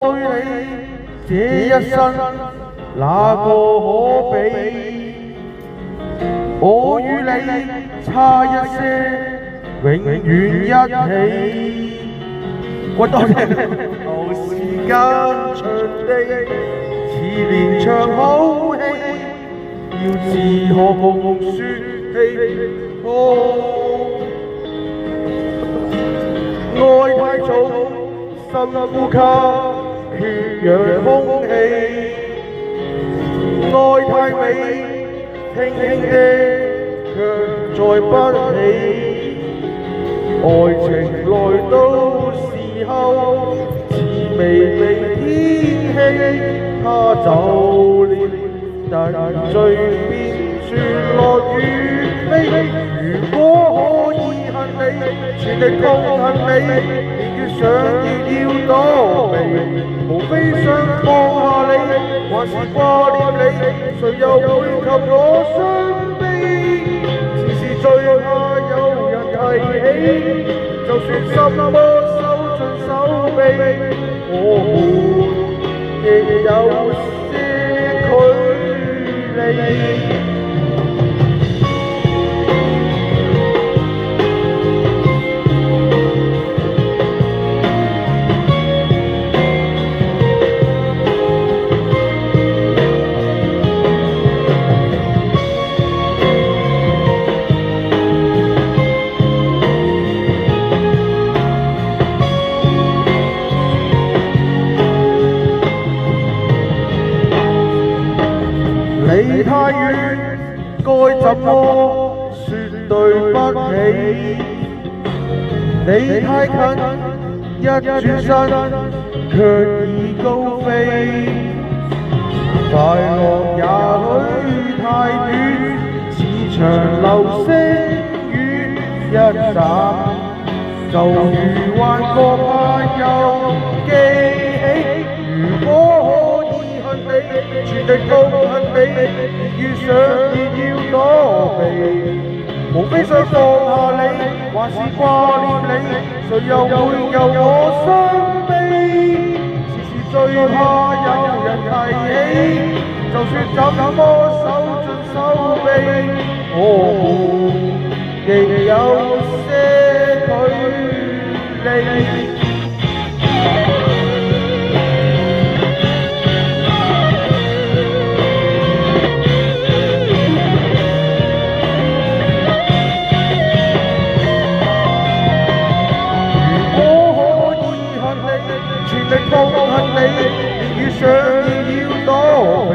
對你這一生，哪個可比？我與你差一些，永遠一起。喂，多謝。到時間長地，似連場好戲，要自何共説氣。愛太早，深呼吸。缺氧空氣，愛太美，輕輕的卻載不起。愛情來到時候，似微微天氣，他走了，但嘴邊傳來雨飛。如果可以恨你，全力痛恨你，連越想要躲避。無非想放下你，還是掛念你，誰又會及我傷悲？時時最怕有人提起，就算什麼手盡手臂，我們亦有些距離。離太遠，該怎麼說對不起？你太近，一轉身卻已高飛。快樂也許太短，似場流星雨，一眨就如幻覺，怕又記起。如果可以恨你，全力痛恨你，越想越要躲避。無非想放下你，還是掛念你，誰又會由我傷悲？時時最怕有人提起，就算怎麼手盡手臂，我們亦有些距離。痛恨你，連越想要躲避。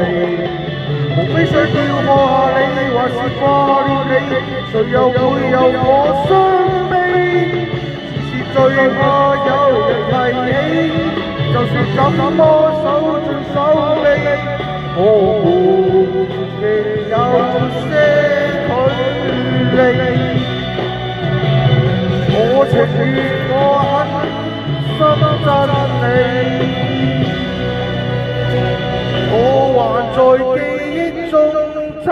無非想要放下你，還是掛念你，誰又會由我傷悲？時時最怕有人提起，就算怎麼手盡手臂，我們亦有些距離。我情願我恨深真理，我還在記憶中找。